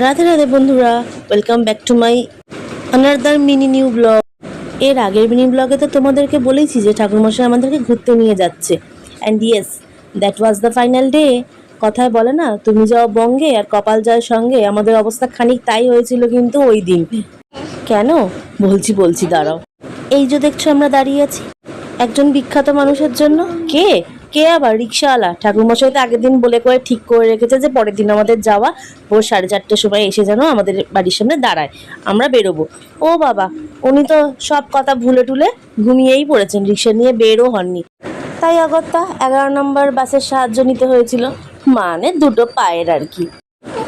রাধে রাধে বন্ধুরা, welcome back to my another mini new blog. এর আগের মিনি ব্লগে তো তোমাদেরকে বলেছি যে ঠাকুরমশাই আমাদেরকে ঘুরতে নিয়ে যাচ্ছে, and yes, that was the final day. কথায় বলে না, তুমি যাও বঙ্গে আর কপাল যায় সঙ্গে। আমাদের অবস্থা খানিক তাই হয়েছিল কিন্তু ওই দিন। কেন বলছি দাঁড়াও। এই যে দেখছো আমরা দাঁড়িয়ে আছি একজন বিখ্যাত মানুষের জন্য। কে কে আবার? রিক্সাওয়ালা। ঠাকুরমশাই তো আগের দিন বলে করে ঠিক করে রেখেছে যে পরের দিন আমাদের যাওয়া ভোর 4:30টার সময় এসে যেন আমাদের বাড়ির সামনে দাঁড়ায়, আমরা বেরোবো। ও বাবা, উনি তো সব কথা ভুলে টুলে ঘুমিয়েই পড়েছেন, রিক্সা নিয়ে বেরও হননি। তাই অগত্যা 11 নম্বর বাসের সাহায্য নিতে হয়েছিল, মানে দুটো পায়ের আর কি।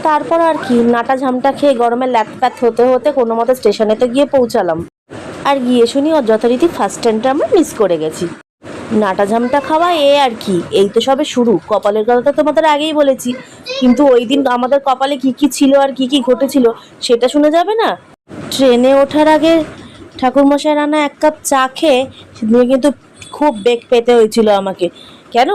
তারপর আর কি, নাটা ঝামটা খেয়ে গরমে ল্যাটপ্যাট হতে হতে কোনো মতো স্টেশনেতে গিয়ে পৌঁছালাম। আর গিয়ে শুনি ও যথারীতি ফার্স্ট ট্রেনটা আমরা মিস করে গেছি। নাটা ঝামটা খাওয়া আর কি, এই তো সবে শুরু। কপালের কথা তো তোমাদের আগেই বলেছি, কিন্তু ওই দিন আমাদের কপালে কি কি ছিল আর কি কি ঘটেছিল সেটা শুনে যাবে না। ট্রেনে ওঠার আগে ঠাকুরমশাই রান্না 1 কাপ চা খেয়ে সেদিনে কিন্তু খুব বেগ পেতে হয়েছিল আমাকে। কেন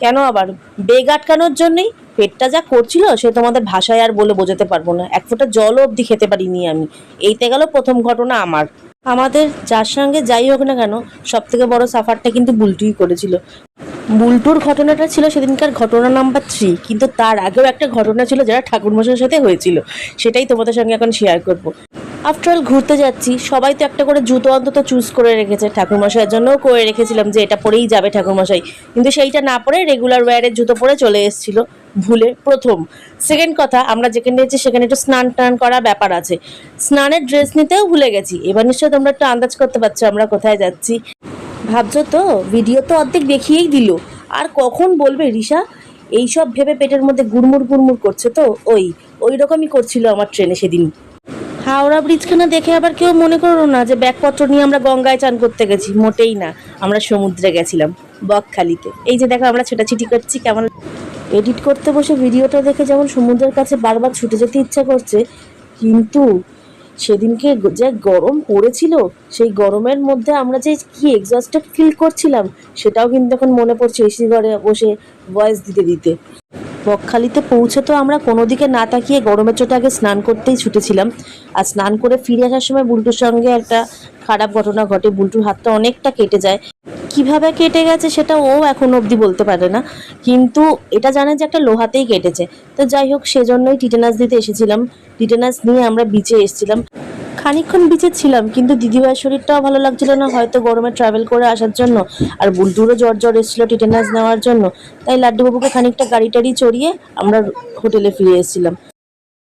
কেন আবার? বেগ আটকানোর জন্যই। পেটটা যা করছিল সে তোমাদের ভাষায় আর বলে বোঝাতে পারবো না। এক ফোঁটা জলও অবধি খেতে পারিনি আমি। এইতে গেল প্রথম ঘটনা আমার। আমাদের যার সঙ্গে যাই হোক না কেন, সব থেকে বড় সাফারটা কিন্তু বুলটুই করেছিল। বুলটুর ঘটনাটা ছিল সেদিনকার ঘটনা নাম্বার 3, কিন্তু তার আগেও একটা ঘটনা ছিল যেটা ঠাকুরমশাইয়ের সাথে হয়েছিল, সেটাই তোমাদের সঙ্গে এখন শেয়ার করব। আফটার অল ঘুরতে যাচ্ছি, সবাই তো একটা করে জুতো অন্তত চুজ করে রেখেছে। ঠাকুরমশাইয়ের জন্যও করে রেখেছিলাম যে এটা পরেই যাবে ঠাকুরমশাই, কিন্তু সেইটা না পরে রেগুলার ওয়্যারের জুতো পরে চলে এসেছিল ভুলে, প্রথম। সেকেন্ড কথা, আমরা যেখানে যাচ্ছি সেখানে একটু স্নান টান করা ব্যাপার আছে, স্নানের ড্রেস নিতেও ভুলে গেছি। এবার নিশ্চয়ই তোমরা একটু আন্দাজ করতে পারছো আমরা কোথায় যাচ্ছি। ভাবছো তো, ভিডিও তো অর্ধেক দেখিয়েই দিল, আর কখন বলবে রিসা? এইসব ভেবে পেটের মধ্যে গুড়মুড় করছে। তো ওই রকমই করছিল আমার ট্রেনে সেদিন। হাওড়া ব্রিজখানা দেখে আবার কেউ মনে করো না যে ব্যাগপত্র নিয়ে আমরা গঙ্গায় চান করতে গেছি, মোটেই না। আমরা সমুদ্রে গেছিলাম, বকখালিতে। এই যে দেখো আমরা ছোটাছুটি করছি কেমন। এডিট করতে বসে ভিডিওটা দেখে যেমন সমুদ্রের কাছে বারবার ছুটে যেতে ইচ্ছা করছে, কিন্তু সেদিনকে যে গরম পড়েছিল, সেই গরমের মধ্যে আমরা যে কি এক্সস্টেড ফিল করছিলাম সেটাও কিন্তু এখন মনে পড়ছে এসি ঘরে বসে ভয়েস দিতে দিতে। বকখালিতে পৌঁছে তো আমরা কোনো দিকে না তাকিয়ে গরমের চোটে আগে স্নান করতেই ছুটেছিলাম। আর স্নান করে ফিরে আসার সময় বুলটুর সঙ্গে একটা খারাপ ঘটনা ঘটে। বুলটুর হাতটা অনেকটা কেটে যায়। কিভাবে কেটে গেছে সেটা ও এখন অবধি বলতে পারে না, কিন্তু এটা জানে যে একটা লোহাতেই কেটেছে। তো যাই হোক, সেজন্যই টিটেনাস দিতে এসেছিলাম। টিটেনাস নিয়ে আমরা বিচে এসেছিলাম। খানিকক্ষণ বিচে ছিলাম, কিন্তু দিদিভাইয়ের শরীরটাও ভালো লাগছিল না, হয়তো গরমে ট্রাভেল করে আসার জন্য। আর বুলটুরও জ্বর এসেছিল টিটেনাস নেওয়ার জন্য। তাই লাড্ডুবাবুকে খানিকটা গাড়ি টাড়ি চড়িয়ে আমরা হোটেলে ফিরে এসেছিলাম।